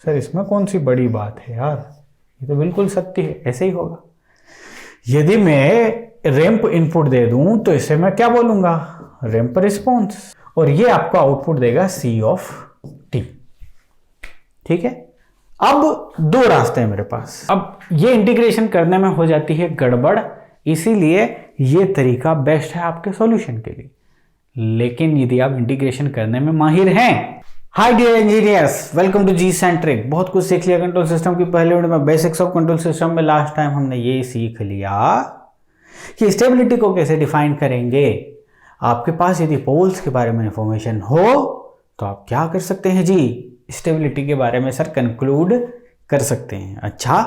Sir इसमें कौन सी बड़ी बात है यार, ये तो बिल्कुल सत्य है, ऐसे ही होगा। यदि मैं रैंप इनपुट दे दूं तो इसे मैं क्या बोलूंगा, रैंप रिस्पॉन्स, और ये आपको आउटपुट देगा सी ऑफ टी। ठीक है, अब दो रास्ते हैं मेरे पास। अब ये इंटीग्रेशन करने में हो जाती है गड़बड़, इसीलिए ये तरीका बेस्ट है आपके सॉल्यूशन के लिए। लेकिन यदि आप इंटीग्रेशन करने में माहिर हैं, hi dear engineers, welcome to G centric. बहुत कुछ सीख लिया कंट्रोल सिस्टम की पहले वीडियो में, बेसिक्स ऑफ कंट्रोल सिस्टम में लास्ट टाइम हमने ये सीख लिया कि स्टेबिलिटी को कैसे डिफाइन करेंगे। आपके पास यदि पोल्स के बारे में इंफॉर्मेशन हो तो आप क्या कर सकते हैं जी, स्टेबिलिटी के बारे में सर कंक्लूड कर सकते हैं। अच्छा,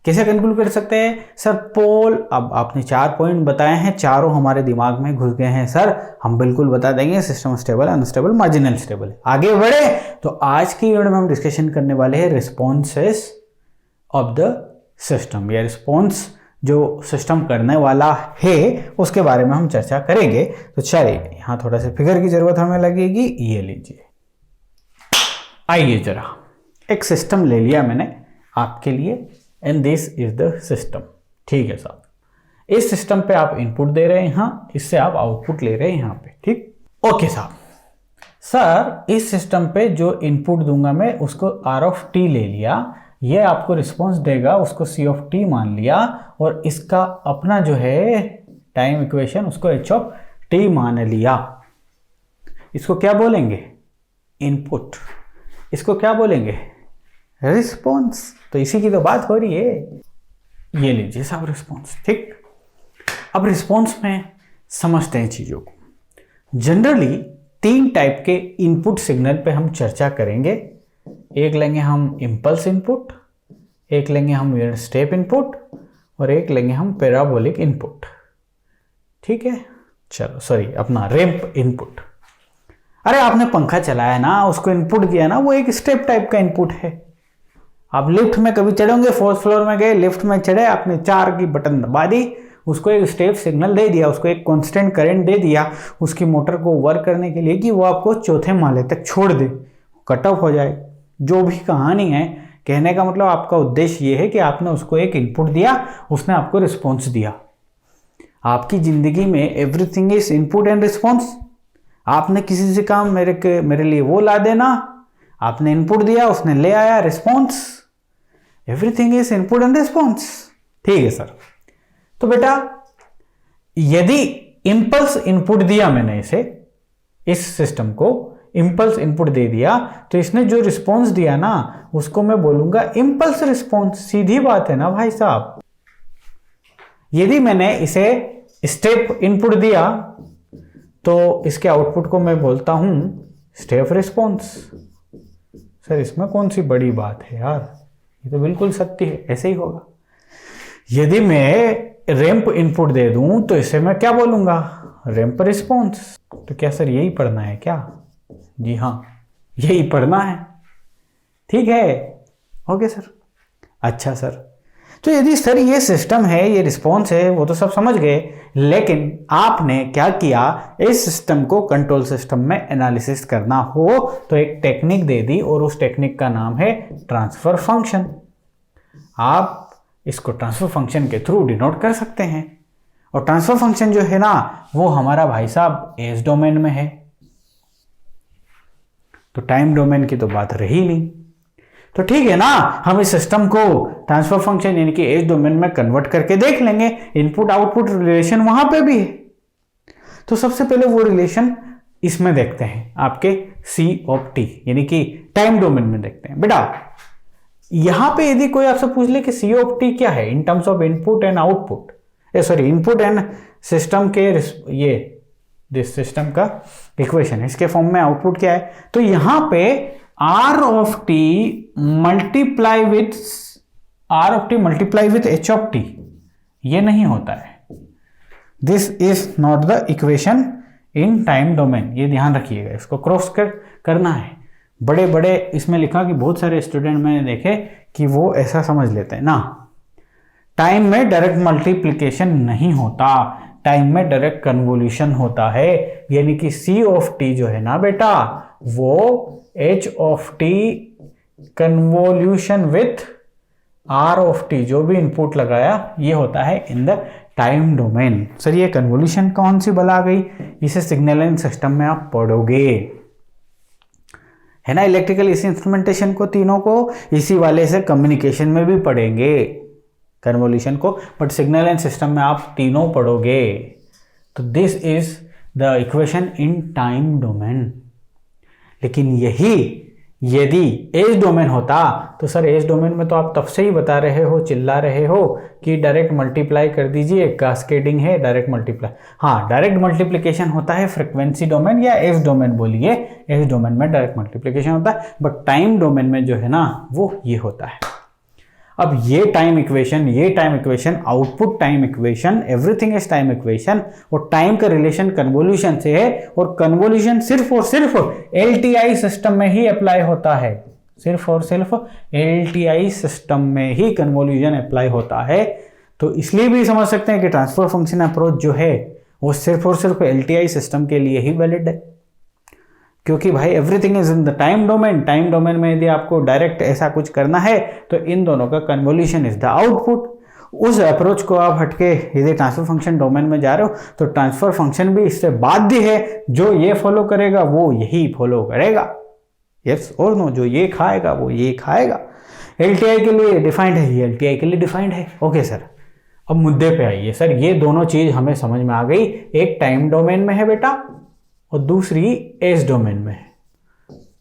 कैसे कंक्लूड कर सकते हैं सर? पोल, अब आपने 4 पॉइंट बताए हैं, चारों हमारे दिमाग में घुस गए हैं सर, हम बिल्कुल बता देंगे system stable, unstable, marginal stable. आगे बढ़े तो आज की यूनिट में हम डिस्कशन करने वाले हैं रिस्पॉन्सेस ऑफ द सिस्टम, या रिस्पॉन्स जो सिस्टम करने वाला है उसके बारे में हम चर्चा करेंगे। तो चलिए, यहाँ थोड़ा सा फिगर की जरूरत हमें लगेगी, ये लीजिए। आइए जरा, एक सिस्टम ले लिया मैंने आपके लिए, and this is the system. ठीक है साहब, इस सिस्टम पे आप इनपुट दे रहे हैं, यहाँ इससे आप आउटपुट ले रहे हैं यहाँ पे। ठीक, ओके साहब। सर इस सिस्टम पे जो इनपुट दूंगा मैं उसको आर ऑफ टी ले लिया, ये आपको रिस्पॉन्स देगा, उसको सी ऑफ टी मान लिया, और इसका अपना जो है टाइम इक्वेशन उसको एच ऑफ टी मान लिया। इसको क्या बोलेंगे, इनपुट। इसको क्या बोलेंगे, रिस्पॉन्स। तो इसी की तो बात हो रही है। ये लीजिए साहब रिस्पॉन्स। ठीक, अब रिस्पॉन्स में समझते हैं चीजों को। जनरली 3 टाइप के इनपुट सिग्नल पे हम चर्चा करेंगे। एक लेंगे हम इम्पल्स इनपुट, एक लेंगे हम यूनिट स्टेप इनपुट, और एक लेंगे हम पैराबोलिक इनपुट। ठीक है, चलो सॉरी, अपना रैंप इनपुट। अरे आपने पंखा चलाया ना, उसको इनपुट दिया ना, वो एक स्टेप टाइप का इनपुट है। आप लिफ्ट में कभी चढ़ोगे, 4th फ्लोर में गए, लिफ्ट में चढ़े, आपने 4 की बटन दबा दी, उसको एक स्टेप सिग्नल दे दिया, उसको एक कांस्टेंट करंट दे दिया उसकी मोटर को वर्क करने के लिए कि वो आपको 4थे माले तक छोड़ दे, कट ऑफ हो जाए। जो भी कहानी है, कहने का मतलब आपका उद्देश्य ये है कि आपने उसको एक इनपुट दिया, उसने आपको रिस्पॉन्स दिया। आपकी जिंदगी में everything is input and response. आपने किसी से कहा मेरे लिए वो ला देना, आपने इनपुट दिया, उसने ले आया response. Everything is input and response. ठीक है सर। तो बेटा यदि इंपल्स इनपुट दिया मैंने इस सिस्टम को इंपल्स इनपुट दे दिया, तो इसने जो रिस्पॉन्स दिया ना उसको मैं बोलूंगा इंपल्स रिस्पॉन्स। सीधी बात है ना भाई साहब। यदि मैंने इसे स्टेप इनपुट दिया तो इसके आउटपुट को मैं बोलता हूं स्टेप रिस्पॉन्स। सर इसमें कौन सी बड़ी बात है यार, ये तो बिल्कुल सत्य है, ऐसे ही होगा। यदि मैं रैंप इनपुट दे दूं तो इसे मैं क्या बोलूंगा, रैंप रिस्पॉन्स। तो क्या सर यही पढ़ना है क्या? जी हाँ, यही पढ़ना है। ठीक है, ओके सर। अच्छा सर, तो यदि सर ये सिस्टम है, ये रिस्पॉन्स है, वो तो सब समझ गए, लेकिन आपने क्या किया, इस सिस्टम को कंट्रोल सिस्टम में एनालिसिस करना हो तो एक टेक्निक दे दी, और उस टेक्निक का नाम है ट्रांसफर फंक्शन। आप इसको ट्रांसफर फंक्शन के थ्रू डिनोट कर सकते हैं, और ट्रांसफर फंक्शन जो है ना वो हमारा भाई साहब एज डोमेन में है, तो टाइम डोमेन की तो बात रही नहीं। तो ठीक है ना, हम इस सिस्टम को ट्रांसफर फंक्शन यानी कि एज डोमेन में कन्वर्ट करके देख लेंगे। इनपुट आउटपुट रिलेशन वहां पे भी है। तो सबसे पहले वो रिलेशन इसमें देखते हैं, आपके सी ऑफ टी यानी कि टाइम डोमेन में देखते हैं। बेटा यहां पे यदि कोई आपसे पूछ ले कि सी ऑफ टी क्या है in terms of input and output, input and system के, ये दिस सिस्टम का इक्वेशन है, इसके फॉर्म में आउटपुट क्या है, तो यहां पे R of T multiply with H of T, ये नहीं होता है। This is not the equation in time domain, ये ध्यान रखिएगा, इसको क्रॉस करना है। बड़े बड़े इसमें लिखा कि बहुत सारे स्टूडेंट मैंने देखे कि वो ऐसा समझ लेते हैं ना, टाइम में डायरेक्ट मल्टीप्लिकेशन नहीं होता, टाइम में डायरेक्ट कन्वोल्यूशन होता है। यानी कि सी ऑफ टी जो है ना बेटा, वो H of T convolution with R of T, जो भी इनपुट लगाया ये होता है in the time domain. Sir ये कन्वोल्यूशन कौन सी बला गई, इसे सिग्नल एंड सिस्टम में आप पढ़ोगे, है ना। इलेक्ट्रिकल इसी इंस्ट्रूमेंटेशन को तीनों को इसी वाले से कम्युनिकेशन में भी पढ़ेंगे कन्वोल्यूशन को, बट सिग्नल एंड सिस्टम में आप तीनों पढ़ोगे। तो this is the equation in time domain. लेकिन यही यदि एज डोमेन होता तो सर एज डोमेन में तो आप तब से ही बता रहे हो, चिल्ला रहे हो कि डायरेक्ट मल्टीप्लाई कर दीजिए, कास्केडिंग है, डायरेक्ट मल्टीप्लाई। हाँ, डायरेक्ट मल्टीप्लिकेशन होता है फ्रीक्वेंसी डोमेन या एज डोमेन बोलिए, एज डोमेन में डायरेक्ट मल्टीप्लिकेशन होता है, बट टाइम डोमेन में जो है ना वो ये होता है। अब ये time equation, output time equation, everything is time equation, और टाइम का रिलेशन कन्वोल्यूशन से है, और कन्वोल्यूशन सिर्फ और सिर्फ एलटीआई सिस्टम में ही अप्लाई होता है, सिर्फ और सिर्फ एलटीआई सिस्टम में ही कन्वोल्यूशन अप्लाई होता है। तो इसलिए भी समझ सकते हैं कि ट्रांसफर फंक्शन अप्रोच जो है वो सिर्फ और सिर्फ एलटीआई सिस्टम के लिए ही वैलिड है, क्योंकि भाई everything is in the time domain. Time domain में यदि आपको डायरेक्ट ऐसा कुछ करना है तो इन दोनों का कन्वोल्यूशन इज द आउटपुट। उस अप्रोच को आप हटके यदि ट्रांसफर फंक्शन डोमेन में जा रहे हो तो ट्रांसफर फंक्शन भी इससे बाध्य है, जो ये फॉलो करेगा वो यही फॉलो करेगा, यस और नो, जो ये खाएगा वो ये खाएगा। एलटीआई के लिए डिफाइंड है, ये एलटीआई के लिए डिफाइंड है। ओके सर, अब मुद्दे पे आइए। सर ये दोनों चीज हमें समझ में आ गई, एक टाइम डोमेन में है बेटा और दूसरी एज डोमेन में है,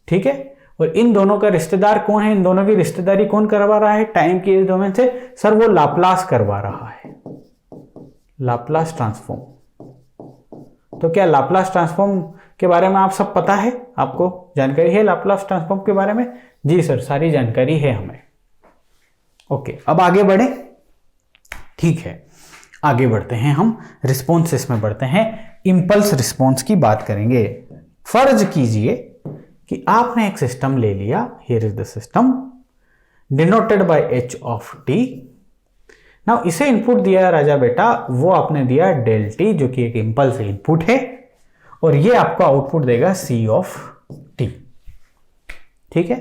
ठीक है। और इन दोनों का रिश्तेदार कौन है, इन दोनों की रिश्तेदारी कौन करवा रहा है टाइम की एज डोमेन से? सर वो लाप्लास करवा रहा है, लाप्लास ट्रांसफॉर्म। तो क्या लाप्लास ट्रांसफॉर्म के बारे में आप सब पता है, आपको जानकारी है लाप्लास ट्रांसफॉर्म के बारे में? जी सर, सारी जानकारी है हमें। ओके, अब आगे बढ़े, ठीक है, आगे बढ़ते हैं हम, रिस्पॉन्सेस में बढ़ते हैं, इंपल्स रिस्पॉन्स की बात करेंगे। फर्ज कीजिए कि आपने एक सिस्टम ले लिया, here is the system denoted by H of T. Now इसे इनपुट दिया राजा बेटा, वो आपने दिया डेल टी, जो कि एक इंपल्स इनपुट है, और ये आपको आउटपुट देगा सी ऑफ टी, ठीक है।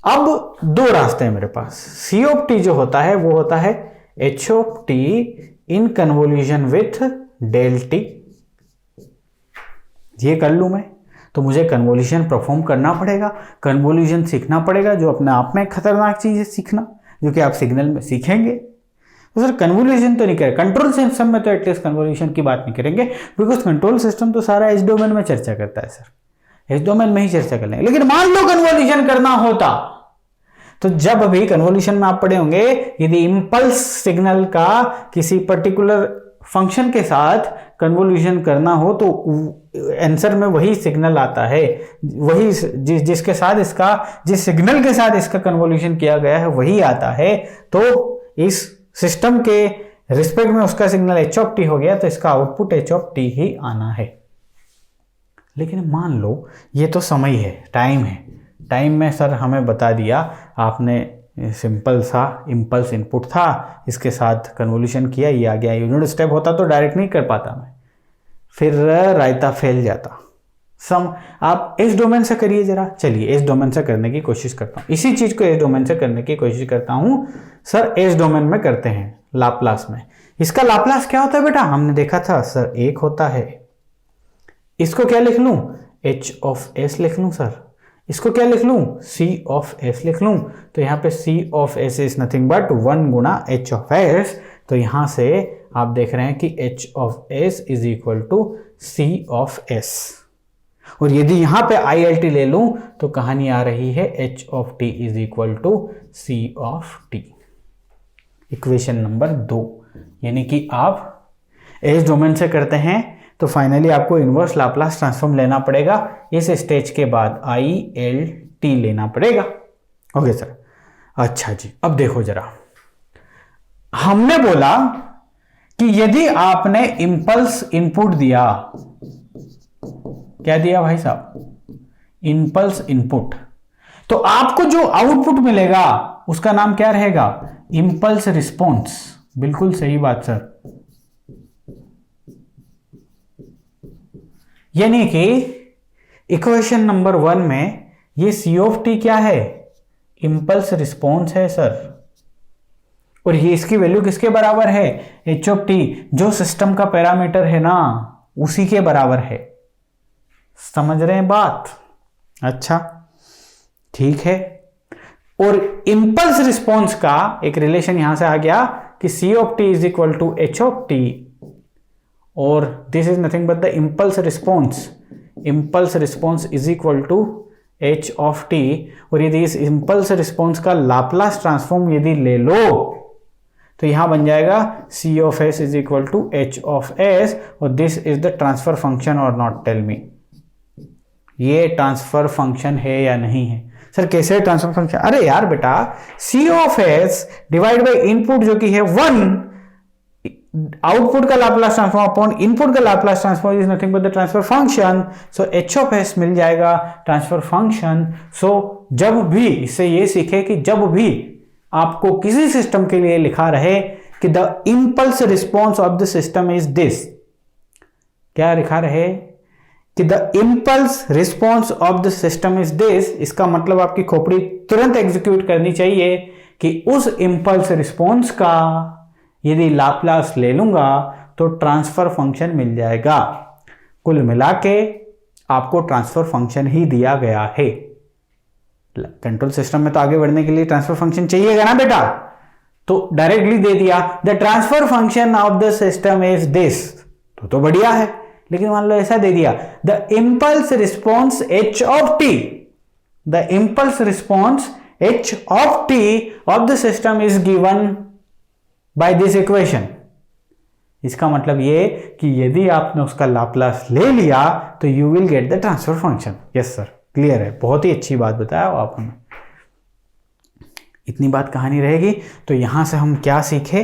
अब दो रास्ते हैं मेरे पास, सी ऑफ टी जो होता है वो होता है H of T in convolution with del T. ये कर लूं मैं तो मुझे कन्वोल्यूशन परफॉर्म करना पड़ेगा, कन्वोल्यूशन सीखना पड़ेगा, जो अपने आप में खतरनाक चीज है सीखना, जो कि आप सिग्नल में सीखेंगे। तो सर कन्वोल्यूशन तो नहीं करें, कंट्रोल सिस्टम में तो एटलीस्ट कन्वोल्यूशन की बात नहीं करेंगे, बिकॉज कंट्रोल सिस्टम तो सारा एच डोमेन में चर्चा करता है सर, एच डोमेन में ही चर्चा कर लेंगे। लेकिन मान लो कन्वोल्यूशन करना होता, तो जब भी कन्वोल्यूशन में आप पढ़े होंगे, यदि इंपल्स सिग्नल का किसी पर्टिकुलर फंक्शन के साथ कन्वोल्यूशन करना हो तो आंसर में वही सिग्नल आता है, वही जिसके साथ इसका, जिस सिग्नल के साथ इसका कन्वोल्यूशन किया गया है वही आता है। तो इस सिस्टम के रिस्पेक्ट में उसका सिग्नल एच ऑफ टी हो गया, तो इसका आउटपुट एच ऑफ टी ही आना है। लेकिन मान लो ये तो समय है, टाइम है, टाइम में सर हमें बता दिया आपने, सिंपल सा इंपल्स इनपुट था, इसके साथ कन्वोल्यूशन किया, ये आ गया। यूनिट स्टेप होता तो डायरेक्ट नहीं कर पाता मैं, फिर रायता फैल जाता। आप इस डोमेन से करिए जरा, चलिए इस डोमेन से करने की कोशिश करता हूँ, इसी चीज को इस डोमेन से करने की कोशिश करता हूँ। सर इस डोमेन में करते हैं, लाप्लास में। इसका लाप्लास क्या होता है बेटा, हमने देखा था सर एक होता है, इसको क्या लिख लूं, एच ऑफ एस लिख लूं सर, इसको क्या लिख लूं, सी ऑफ एस लिख लूं। तो यहाँ पे c of S is nothing but 1 गुना एच ऑफ एस। तो यहां से आप देख रहे हैं कि h of S is equal to C of s, और यदि यहां पे आई एल टी ले लूं तो कहानी आ रही है H of T is equal to C of T. Equation number 2, यानी कि आप एस डोमेन से करते हैं तो फाइनली आपको इनवर्स लाप्लास ट्रांसफॉर्म लेना पड़ेगा, इस स्टेज के बाद आई एल टी लेना पड़ेगा। ओके सर, अच्छा जी, अब देखो जरा, हमने बोला कि यदि आपने इंपल्स इनपुट दिया, क्या दिया भाई साहब, इंपल्स इनपुट, तो आपको जो आउटपुट मिलेगा उसका नाम क्या रहेगा, इंपल्स रिस्पॉन्स। बिल्कुल सही बात सर, यानी कि इक्वेशन नंबर 1 में ये सी ऑफ टी क्या है, इम्पल्स रिस्पॉन्स है सर, और ये इसकी वैल्यू किसके बराबर है, एच ऑफ टी, जो सिस्टम का पैरामीटर है ना उसी के बराबर है। समझ रहे हैं बात? अच्छा ठीक है। और इम्पल्स रिस्पॉन्स का एक रिलेशन यहां से आ गया कि c of T is equal to H of T, और this is nothing but the impulse response. Impulse response is equal to H of T, और यदि इस इम्पल्स रिस्पॉन्स का लाप्लास ट्रांसफॉर्म यदि ले लो तो यहां बन जाएगा c of S is equal to H of s, और this is the transfer function और नॉट। टेल मी ये ट्रांसफर फंक्शन है या नहीं है? सर कैसे ट्रांसफर फंक्शन? अरे यार बेटा, c of s divide by input जो कि है 1, आउटपुट का लाप्लास ट्रांसफॉर्म अपॉन इनपुट का Laplace transform is nothing but the transfer function. So H of s मिल जाएगा ट्रांसफर फंक्शन। सो जब भी इससे ये सीखे कि जब भी आपको किसी सिस्टम के लिए लिखा रहे कि the impulse response of the system is this, क्या लिखा रहे कि the impulse response of the system is this, इसका मतलब आपकी खोपड़ी तुरंत एग्जीक्यूट करनी चाहिए कि उस इंपल्स रिस्पॉन्स का यदि लाप्लास ले लूंगा तो ट्रांसफर फंक्शन मिल जाएगा। कुल मिला के आपको ट्रांसफर फंक्शन ही दिया गया है। कंट्रोल सिस्टम में तो आगे बढ़ने के लिए ट्रांसफर फंक्शन चाहिएगा ना बेटा, तो डायरेक्टली दे दिया the transfer function of the system is this, तो बढ़िया है। लेकिन मान लो ऐसा दे दिया the impulse response h of T, the impulse response h of T of the system is given by this equation. इसका मतलब ये कि यदि आपने उसका लाप्लास ले लिया तो you will get the transfer function. Yes sir, clear है, बहुत ही अच्छी बात बताया आप हमें। इतनी बात कहानी रहेगी। तो यहां से हम क्या सीखे?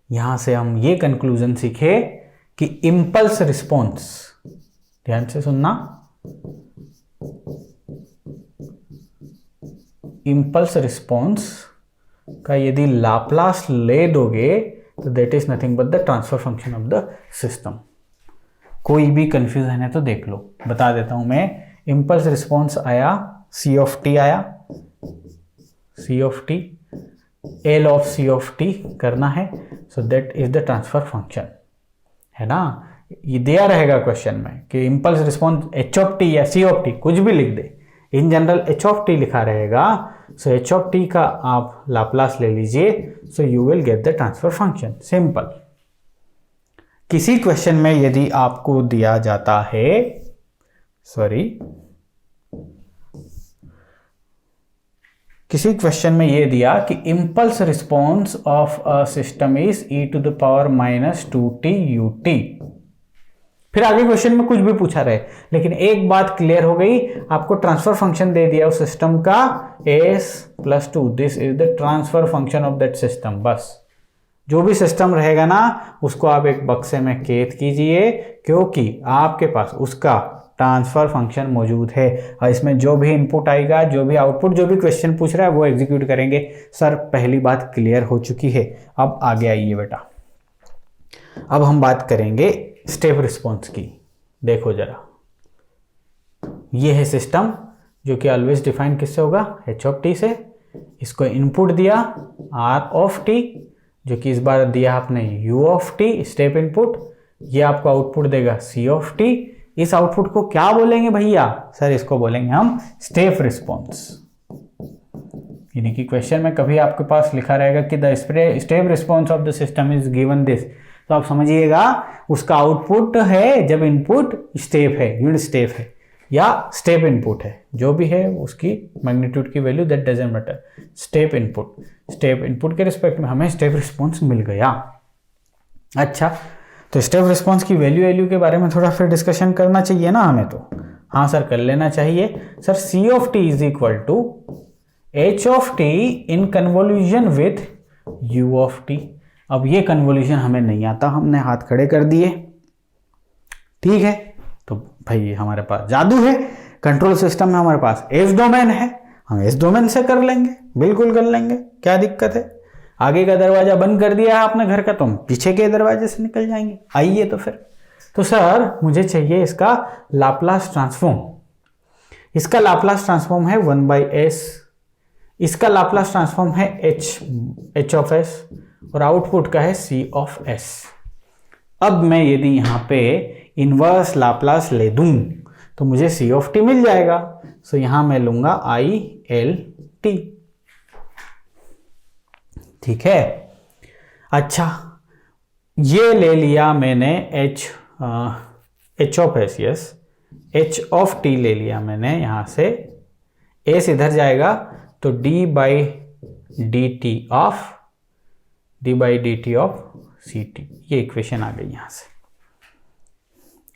यहां से हम ये कंक्लूजन सीखे कि इंपल्स रिस्पॉन्स, ध्यान से सुनना, इंपल्स रिस्पॉन्स का यदि लाप्लास ले दोगे तो that is nothing but the transfer function of the system. कोई भी कंफ्यूजन है तो देख लो, बता देता हूं मैं। इंपल्स रिस्पॉन्स आया, सी ऑफ टी आया, c of t, l of C of t करना है, so that is the transfer function, है ना। ये दिया रहेगा क्वेश्चन में कि impulse response h of t या सी ऑफ टी, कुछ भी लिख दे, in general h of t लिखा रहेगा। सो एच ऑफ टी का आप लाप्लास ले लीजिए, सो you will get the transfer function. Simple. किसी क्वेश्चन में यदि आपको दिया जाता है, किसी क्वेश्चन में यह दिया कि impulse response of a system is e to the power -2t ut, फिर आगे क्वेश्चन में कुछ भी पूछा रहे, लेकिन एक बात क्लियर हो गई, आपको ट्रांसफर फंक्शन दे दिया उस सिस्टम का s+2, this is the transfer function of that system. बस जो भी सिस्टम रहेगा ना उसको आप एक बक्से में कैद कीजिए, क्योंकि आपके पास उसका ट्रांसफर फंक्शन मौजूद है, और इसमें जो भी इनपुट आएगा, जो भी आउटपुट, जो भी क्वेश्चन पूछ रहा है वो एग्जीक्यूट करेंगे। सर पहली बात क्लियर हो चुकी है। अब आगे आइए बेटा, अब हम बात करेंगे स्टेप रिस्पॉन्स की। देखो जरा, ये है सिस्टम जो कि ऑलवेज डिफाइन किससे होगा, एच ऑफ टी से। इसको इनपुट दिया आर ऑफ टी, जो कि इस बार दिया आपने you of T, step input. ये आपको आउटपुट देगा सी ऑफ टी। इस आउटपुट को क्या बोलेंगे भैया? सर इसको बोलेंगे हम स्टेप रिस्पॉन्स। यानी कि क्वेश्चन में कभी आपके पास लिखा रहेगा कि the step response of the system is given this, तो आप समझिएगा उसका आउटपुट है जब इनपुट स्टेप है, यूनिट स्टेप है या स्टेप इनपुट है, जो भी है उसकी मैग्नीट्यूड की value, that doesn't matter. Step input के रिस्पेक्ट में हमें स्टेप रिस्पॉन्स मिल गया। अच्छा, तो स्टेप रिस्पॉन्स की वैल्यू के बारे में थोड़ा फिर डिस्कशन करना चाहिए ना हमें, तो हाँ सर कर लेना चाहिए। Sir C of T is equal to H of T in convolution with U of T. अब ये कन्वोल्यूशन हमें नहीं आता, हमने हाथ खड़े कर दिए, ठीक है। तो भाई हमारे पास जादू है, कंट्रोल सिस्टम में हमारे पास एस डोमेन है, हम एस डोमेन से कर लेंगे, बिल्कुल कर लेंगे, क्या दिक्कत है। आगे का दरवाजा बंद कर दिया है आपने घर का, तो हम पीछे के दरवाजे से निकल जाएंगे। आइए तो फिर, तो सर मुझे चाहिए इसका लाप्लास ट्रांसफॉर्म। इसका लाप्लास ट्रांसफॉर्म है 1/s इसका लाप्लास ट्रांसफॉर्म है एच ऑफ एस और आउटपुट का है सी ऑफ एस। अब मैं यदि यहाँ पे इनवर्स लाप्लास ले दूं तो मुझे सी ऑफ टी मिल जाएगा। सो यहां मैं लूंगा आई एल टी। ठीक है, अच्छा ये ले लिया मैंने H of S, yes H of T ले लिया मैंने, यहां से एस इधर जाएगा तो D by D T of C T, ये इक्वेशन आ गई यहां से।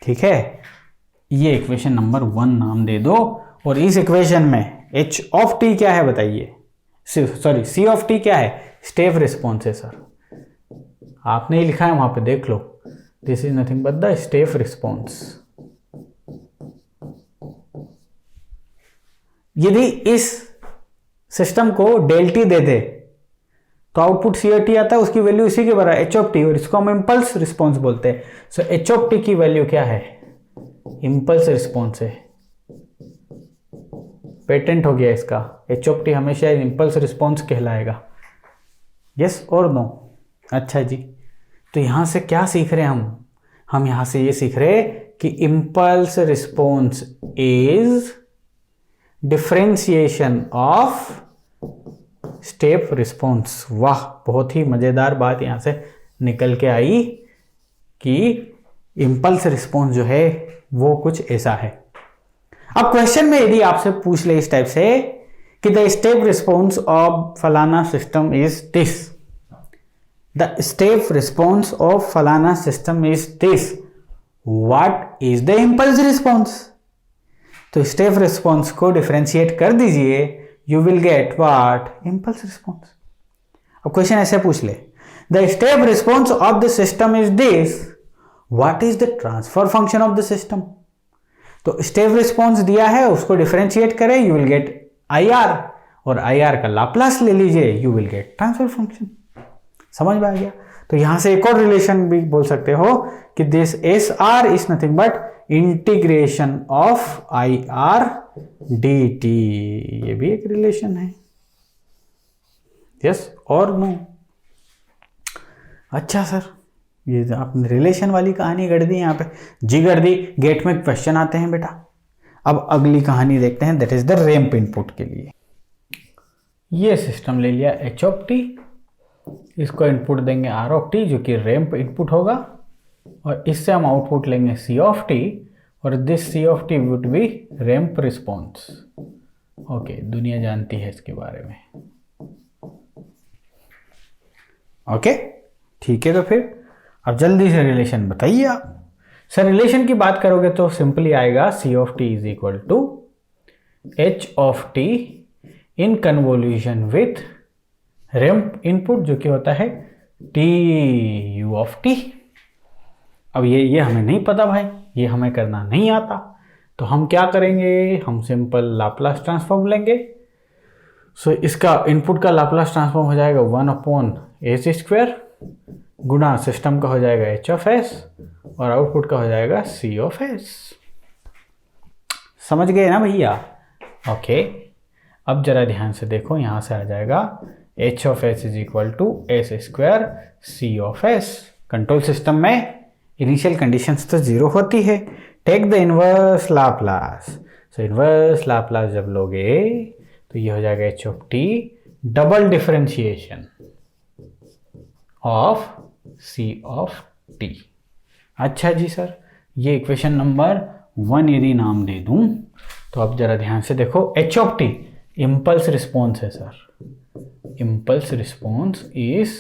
ठीक है, ये इक्वेशन नंबर 1 नाम दे दो। और इस इक्वेशन में एच ऑफ टी क्या है बताइए, सॉरी सी ऑफ टी क्या है, स्टेप रिस्पॉन्स है सर। आपने ही लिखा है वहां पे, देख लो, this is nothing but the step response. यदि इस सिस्टम को डेल टी दे दे तो आउटपुट सी और टी आता है, उसकी वैल्यू इसी के बराबर एच ऑफ टी, और इसको हम इंपल्स रिस्पॉन्स बोलते हैं। सो एच ऑफ टी की वैल्यू क्या है, इंपल्स रिस्पॉन्स है। पेटेंट हो गया इसका, एच ऑफ टी हमेशा इंपल्स रिस्पॉन्स कहलाएगा। यस और नो? अच्छा जी, तो यहां से क्या सीख रहे हैं हम यहां से ये सीख रहे कि impulse response is differentiation of step response. वाह, बहुत ही मजेदार बात यहां से निकल के आई कि इंपल्स रिस्पॉन्स जो है वो कुछ ऐसा है। अब क्वेश्चन में यदि आपसे पूछ ले इस टाइप से कि द स्टेप रिस्पॉन्स ऑफ फलाना system is this, the step response of फलाना system is this, what is the impulse response? तो स्टेप रिस्पॉन्स को डिफरेंशिएट कर दीजिए, you will get what, impulse response. अब क्वेश्चन ऐसे पूछ ले, the step response of the system is this, what is the transfer function of the system? तो step response दिया है, उसको डिफरेंशिएट करें, you will gate I R, और आई आर का लाप्लास ले लीजिए, you will gate transfer function. समझ में आ गया? तो यहां से एक और रिलेशन भी बोल सकते हो कि this S R is nothing but integration of I R D T, ये भी एक रिलेशन है। यस और नो? अच्छा सर, ये आपने रिलेशन वाली कहानी गढ़ दी यहाँ पे, जी गढ़ दी। गेट में क्वेश्चन आते हैं बेटा। अब अगली कहानी देखते हैं, that is the ramp input के लिए। ये सिस्टम ले लिया एच ऑफ टी, इसको इनपुट देंगे आर ऑफ टी जो कि रैंप इनपुट होगा, और इससे हम आउटपुट लेंगे सी ऑफ टी, और this C of T would be ramp response. Okay, दुनिया जानती है इसके बारे में। ओके ठीक है, तो फिर अब जल्दी से रिलेशन बताइए आप। सर रिलेशन की बात करोगे तो सिंपली आएगा c of T is equal to H of T in convolution with ramp input जो कि होता है टी यू ऑफ टी। अब ये हमें नहीं पता भाई, ये हमें करना नहीं आता, तो हम क्या करेंगे, हम सिंपल लाप्लास ट्रांसफॉर्म लेंगे। सो इसका इनपुट का लाप्लास ट्रांसफॉर्म हो जाएगा 1/s² गुणा सिस्टम का हो जाएगा एच ऑफ एस, और आउटपुट का हो जाएगा सी ऑफ एस। समझ गए ना भैया? ओके, अब जरा ध्यान से देखो, यहां से आ जाएगा H of S is equal to s² C of S. Control system में इनिशियल कंडीशंस तो 0 होती है। Take the inverse Laplace. So inverse Laplace जब लोगे तो ये हो जाएगा H of T double differentiation of C of T. अच्छा जी सर, ये इक्वेशन नंबर 1 यदि नाम दे दूं तो अब जरा ध्यान से देखो, h of t impulse response है sir. Impulse response is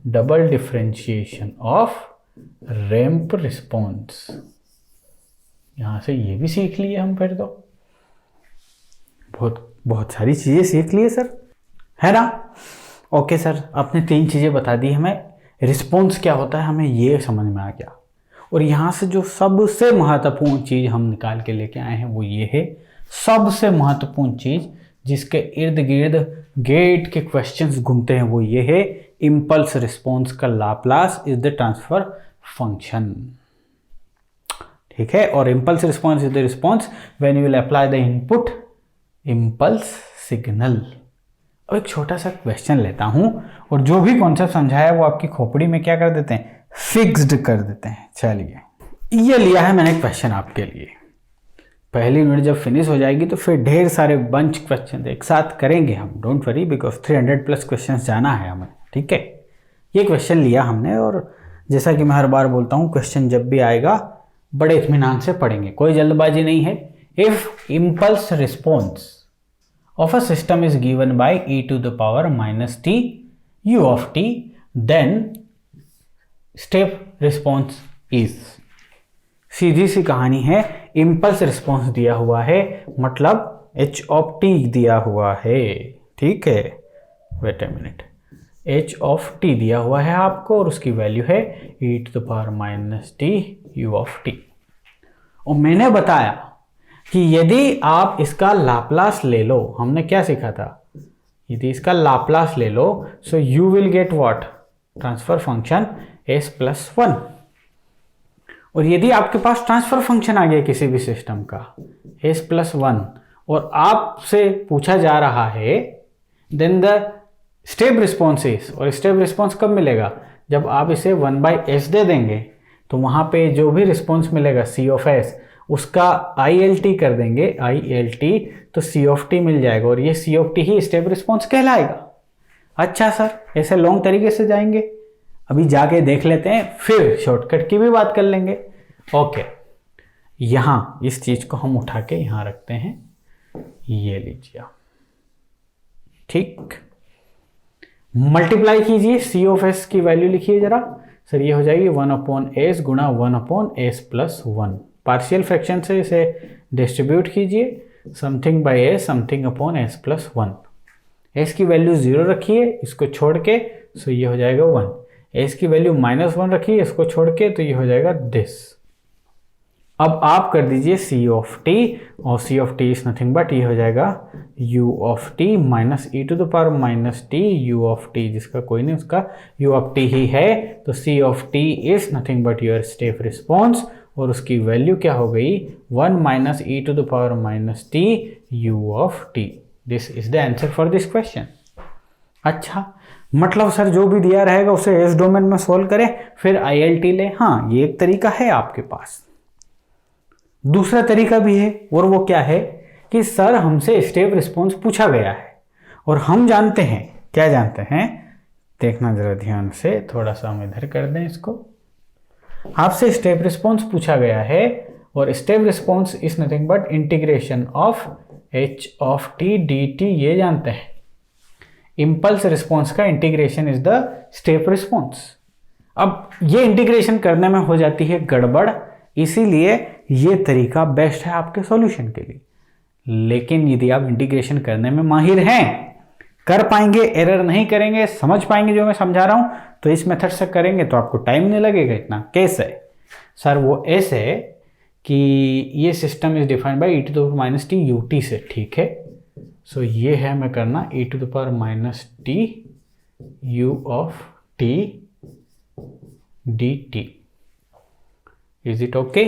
double differentiation of ramp response. यहां से ये भी सीख लिए हम, फिर तो बहुत सारी चीजें सीख लिए सर, है ना? ओके सर, आपने 3 चीजें बता दी हमें। रिस्पॉन्स क्या होता है हमें ये समझ में आ गया, और यहां से जो सबसे महत्वपूर्ण चीज हम निकाल के लेके आए हैं वो ये है, सबसे महत्वपूर्ण चीज जिसके इर्द गिर्द गेट के क्वेश्चंस घूमते हैं वो ये है, इम्पल्स रिस्पॉन्स का Laplace is the transfer function. ठीक है, और impulse response is the response when you will apply the input impulse signal. और एक छोटा सा क्वेश्चन लेता हूं और जो भी कॉन्सेप्ट समझाया वो आपकी खोपड़ी में क्या कर देते हैं, फिक्स्ड कर देते हैं। चलिए, ये लिया है मैंने क्वेश्चन आपके लिए। पहली यूनिट जब फिनिश हो जाएगी तो फिर ढेर सारे बंच क्वेश्चन एक साथ करेंगे हम, डोंट वरी, बिकॉज 300+ क्वेश्चन जाना है हमें, ठीक है। ये क्वेश्चन लिया हमने और जैसा कि मैं हर बार बोलता हूँ, क्वेश्चन जब भी आएगा बड़े इत्मीनान से पढ़ेंगे, कोई जल्दबाजी नहीं है। If impulse response of a system is given by e to the power minus t u of t, then step response is। सीधी सी कहानी है, इम्पल्स रिस्पॉन्स दिया हुआ है, मतलब h of t दिया हुआ है, ठीक है। Wait a minute, h of t दिया हुआ है आपको और उसकी वैल्यू है e to the power minus t u of t। और मैंने बताया कि यदि आप इसका लाप्लास ले लो, हमने क्या सीखा था, यदि इसका लाप्लास ले लो so you will get what, transfer function s+1। और यदि आपके पास ट्रांसफर फंक्शन आ गया किसी भी सिस्टम का s+1 और आपसे पूछा जा रहा है then the step response is, और स्टेप रिस्पॉन्स कब मिलेगा, जब आप इसे 1/s दे देंगे तो वहां पे जो भी रिस्पॉन्स मिलेगा c of s उसका ILT कर देंगे, ILT, तो C of t मिल जाएगा और ये C of t he step response कहलाएगा। अच्छा सर, ऐसे लॉन्ग तरीके से जाएंगे, अभी जाके देख लेते हैं, फिर शॉर्टकट की भी बात कर लेंगे। ओके, यहाँ इस चीज को हम उठा के यहाँ रखते हैं, ये लीजिए आप, ठीक। मल्टीप्लाई कीजिए, C of s की वैल्यू लिखिए जरा सर, ये हो जाएगी 1/s गुणा 1/s+1। पार्शियल फ्रैक्शन से इसे डिस्ट्रीब्यूट कीजिए, something bye s something upon s+1। s की वैल्यू 0 रखिए, इसको छोड़ के, सो ये हो जाएगा 1। s की वैल्यू -1 रखिए, इसको छोड़ के, तो ये हो जाएगा दिस। अब आप कर दीजिए C of t, और C of t is nothing but ये हो जाएगा u of t minus e to the power minus t u of t, जिसका कोई नहीं, उसका u of t ही है, तो C of t is nothing but your step response, और उसकी वैल्यू क्या हो गई, 1 minus e to the power minus t u of t। This is the answer for this question. अच्छा, मतलब सर जो भी दिया रहेगा उसे एस डोमेन में सोल्व करें फिर ILT ले, हाँ ये एक तरीका है आपके पास। दूसरा तरीका भी है, और वो क्या है कि सर हमसे स्टेप रिस्पॉन्स पूछा गया है और हम जानते हैं, क्या जानते हैं, देखना जरा ध्यान से, थोड़ा सा हम इधर कर दें इसको। आपसे स्टेप रिस्पॉन्स पूछा गया है और step response is nothing but integration of h of t dt, ये जानते हैं। इंपल्स रिस्पॉन्स का integration is the step response. अब ये इंटीग्रेशन करने में हो जाती है गड़बड़, इसीलिए ये तरीका बेस्ट है आपके सॉल्यूशन के लिए। लेकिन यदि आप इंटीग्रेशन करने में माहिर हैं, कर पाएंगे, एरर नहीं करेंगे, समझ पाएंगे जो मैं समझा रहा हूं, तो इस मेथड से करेंगे तो आपको टाइम नहीं लगेगा इतना। कैसे सर, वो ऐसे है कि ये system is defined by e to the power minus t ut से, ठीक है। सो ये है मैं करना e to the power minus t u of t dt। Is it okay?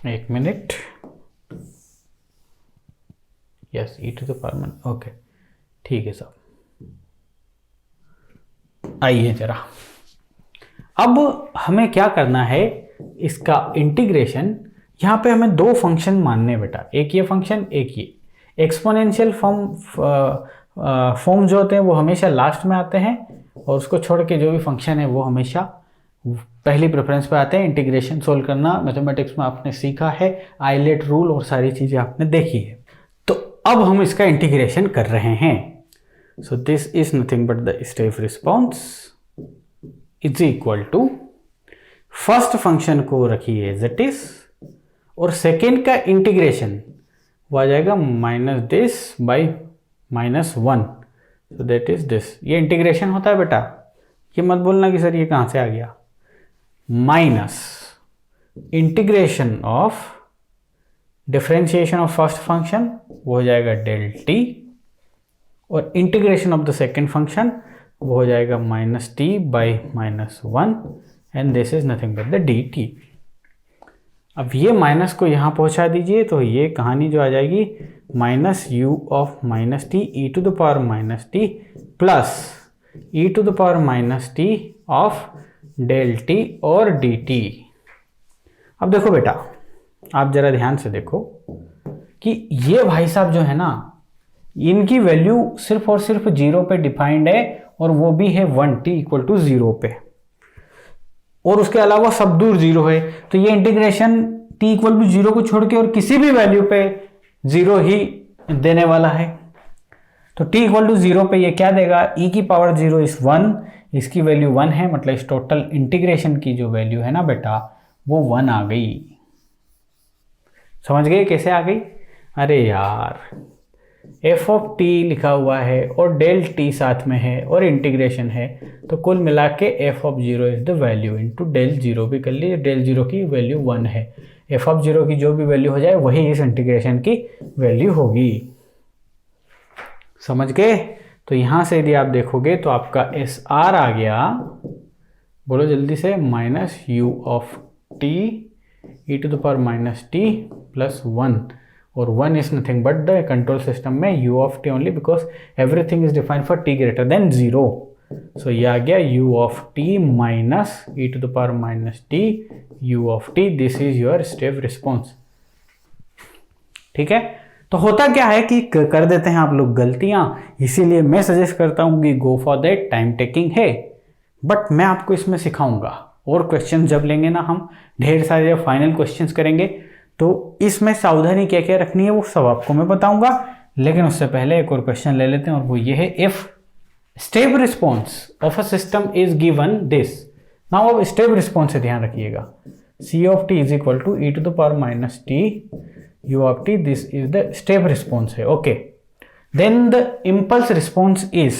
एक minute, yes, e to the power minus, okay ठीक है साहब। आइए जरा, अब हमें क्या करना है, इसका इंटीग्रेशन, यहाँ पे हमें दो फंक्शन मानने बेटा, एक ये फंक्शन, एक ये। एक्सपोनेंशियल फॉर्म जो होते हैं वो हमेशा लास्ट में आते हैं, और उसको छोड़ के जो भी फंक्शन है वो हमेशा पहली प्रेफरेंस पे आते हैं। इंटीग्रेशन सोल्व करना मैथमेटिक्स में आपने सीखा है, आइलेट रूल और सारी चीज़ें आपने देखी है। तो अब हम इसका इंटीग्रेशन कर रहे हैं। So this is nothing but the step response is equal to, first function को रखिए एज इट इज, और सेकेंड का इंटीग्रेशन वो आ जाएगा minus this by -1, so that is this. ये इंटीग्रेशन होता है बेटा, ये मत बोलना कि सर ये कहाँ से आ गया। Minus integration of differentiation of first function वो हो जाएगा del t, और integration of the second function वो हो जाएगा -t by -1, and this is nothing but the dt। अब ये माइनस को यहाँ पहुँचा दीजिए, तो ये कहानी जो आ जाएगी minus U of minus T E to the power minus T plus E to the power minus T of del T और डी टी। अब देखो बेटा, आप जरा ध्यान से देखो कि ये भाई साहब जो है ना, इनकी वैल्यू सिर्फ और सिर्फ 0 पे डिफाइंड है, और वो भी है 1 t इक्वल टू 0 पे, और उसके अलावा सब दूर 0 है। तो ये इंटीग्रेशन t इक्वल टू 0 को छोड़ के और किसी भी वैल्यू पे 0 ही देने वाला है। तो t इक्वल टू 0 पे ये क्या देगा, e की पावर 0 इज 1, इसकी वैल्यू 1 है, मतलब इस टोटल इंटीग्रेशन की जो वैल्यू है ना बेटा, वो 1 आ गई। समझ गए कैसे आ गई? अरे यार, एफ ऑफ टी लिखा हुआ है और डेल टी साथ में है और इंटीग्रेशन है, तो कुल मिला के F of 0 is the value into del 0 भी कर लीजिए। डेल 0 की वैल्यू 1 है, एफ ऑफ 0 की जो भी वैल्यू हो जाए वही इस इंटीग्रेशन की वैल्यू होगी। समझ गए? तो यहाँ से यदि आप देखोगे तो आपका एस आर आ गया, बोलो जल्दी से, minus U of T E to the power minus T plus 1, और 1 is nothing but the control system में u of T only, because everything is defined for t greater than 0। सो ये आ गया u of T minus E to the power minus T u of T. This is your step response. ठीक है, तो होता क्या है कि कर देते हैं आप लोग गलतियां, इसीलिए मैं सजेस्ट करता हूं कि go for that, time taking है, बट मैं आपको इसमें सिखाऊंगा। और क्वेश्चन जब लेंगे ना हम, ढेर सारे फाइनल क्वेश्चंस करेंगे, तो इसमें सावधानी क्या क्या रखनी है वो सब आपको मैं बताऊंगा। लेकिन उससे पहले एक और क्वेश्चन ले लेते हैं, और वो ये है, if step response of a system is given this. Now अब स्टेप रिस्पॉन्स से ध्यान रखिएगा, c of T is equal to e to the power minus T U of T, this is the step response है। Okay, then the impulse response is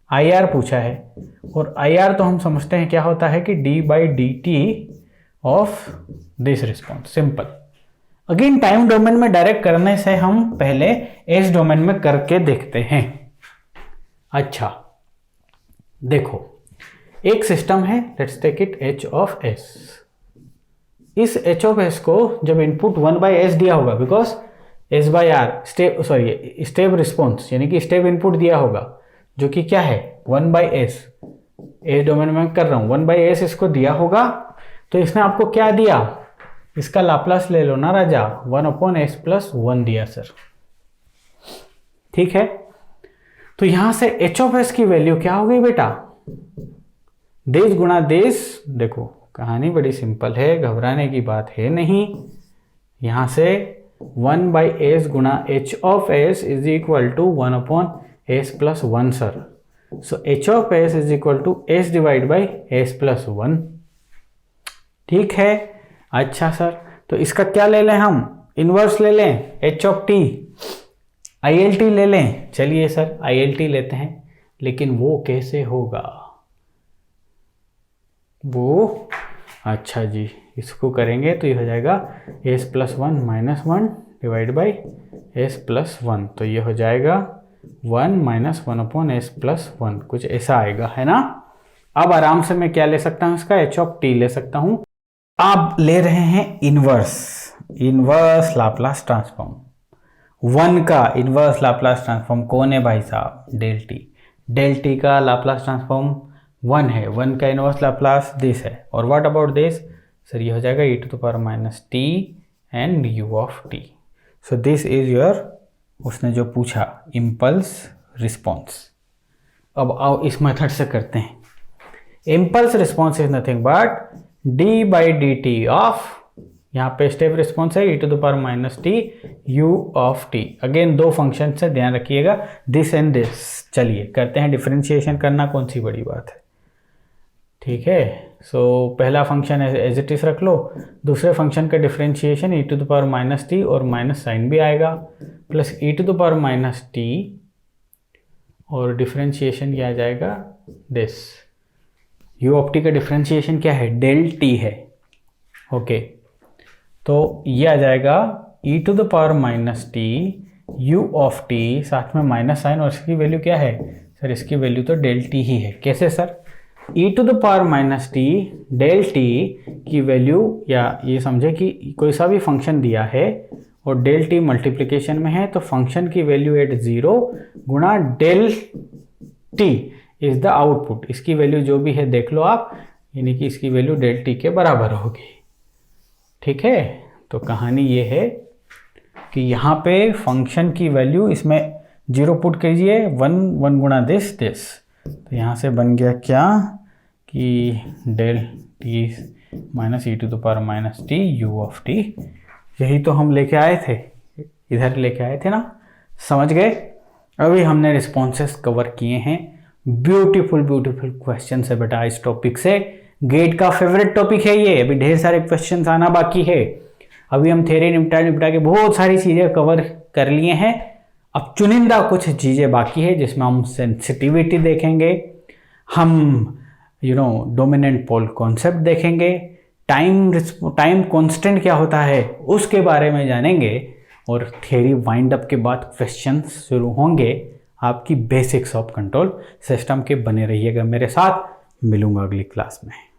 I R पूछा है, और I R तो हम समझते हैं क्या होता है कि D by D T of this response. Simple. Again time domain में डायरेक्ट करने से हम पहले एस डोमेन में करके देखते हैं। अच्छा देखो, एक सिस्टम है, let's take it H of S. इस एच ऑफ एस को जब इनपुट 1 बाई एस दिया होगा, because S by R step response यानी कि स्टेप इनपुट दिया होगा, जो कि क्या है 1 बाई एस डोमेन में कर रहा हूं, 1 बाई एस इसको दिया होगा। तो इसने आपको क्या दिया, इसका लाप्लास ले लो ना राजा, 1/s प्लस 1 दिया सर। ठीक है, तो यहां से एच ऑफ एस की वैल्यू क्या हो गई बेटा, देश गुणा देश। देखो कहानी बड़ी सिंपल है, घबराने की बात है नहीं। यहां से 1/s गुणा H of S is equal to 1/s plus 1 sir. So H of S is equal to S divide by S plus 1। ठीक है, अच्छा सर, तो इसका क्या ले लें हम, इनवर्स ले लें, H of T, I L T ले लें। चलिए सर आई एल टी लेते हैं, लेकिन वो कैसे होगा वो, अच्छा जी इसको करेंगे तो ये हो जाएगा S plus 1 minus 1 divide by S plus 1, तो ये हो जाएगा 1 माइनस 1/s प्लस 1, कुछ ऐसा आएगा, है ना। अब आराम से मैं क्या ले सकता हूं, इसका एच ऑफ टी ले सकता हूं। आप ले रहे हैं इनवर्स लाप्लास ट्रांसफॉर्म। 1 का इनवर्स लाप्लास ट्रांसफॉर्म कौन है भाई साहब, डेल टी। डेल टी का लाप्लास ट्रांसफॉर्म 1 है, 1 का इनवर्स लाप्लास दिस है। और व्हाट अबाउट दिस सर, ये हो जाएगा e to the power minus t and u of t. So this is your, उसने जो पूछा, इम्पल्स रिस्पॉन्स। अब आओ इस मेथड से करते हैं। Impulse response is nothing but d by D T of, यहाँ पे स्टेप रिस्पॉन्स है e to the power minus T U of t. Again दो फंक्शन से ध्यान रखिएगा, दिस एंड दिस। चलिए करते हैं, डिफरेंशिएशन करना कौन सी बड़ी बात है। ठीक है, सो पहला फंक्शन एज इट इज रख लो, दूसरे फंक्शन का differentiation E to the power minus T और माइनस साइन भी आएगा, plus E to the power minus T, और डिफरेंशिएशन क्या आ जाएगा, दिस। यू ऑफ टी का डिफरेंशिएशन क्या है, डेल टी है। ओके, तो ये आ जाएगा e to the power minus T U of t, साथ में माइनस साइन, और इसकी वैल्यू क्या है सर, इसकी वैल्यू तो डेल टी ही है। कैसे sir, e to the power minus T del T की वैल्यू, या ये समझे कि कोई सा भी फंक्शन दिया है और डेल टी मल्टीप्लिकेशन में है, तो फंक्शन की वैल्यू एट 0 गुणा del T is the output. इसकी वैल्यू जो भी है देख लो आप, यानी कि इसकी वैल्यू डेल टी के बराबर होगी। ठीक है, तो कहानी ये है कि यहाँ पे फंक्शन की वैल्यू, इसमें 0 पुट कीजिए, 1 गुणा दिस, तो यहाँ से बन गया क्या कि del T minus E to the power minus T U of T. यही तो हम लेके आए थे, इधर लेके आए थे ना, समझ गए। अभी हमने रिस्पॉन्सेस कवर किए हैं। ब्यूटीफुल ब्यूटीफुल क्वेश्चन है बेटा इस टॉपिक से। गेट का फेवरेट टॉपिक है ये। अभी ढेर सारे क्वेश्चन आना बाकी है। अभी हम थ्योरी निपटा के बहुत सारी चीज़ें कवर कर लिए हैं। अब चुनिंदा कुछ चीज़ें बाकी है जिसमें हम सेंसिटिविटी देखेंगे, हम डोमिनेंट पोल कॉन्सेप्ट देखेंगे, टाइम कांस्टेंट क्या होता है उसके बारे में जानेंगे, और थ्योरी वाइंड अप के बाद क्वेश्चंस शुरू होंगे आपकी बेसिक्स ऑफ कंट्रोल सिस्टम के। बने रहिएगा मेरे साथ, मिलूंगा अगली क्लास में।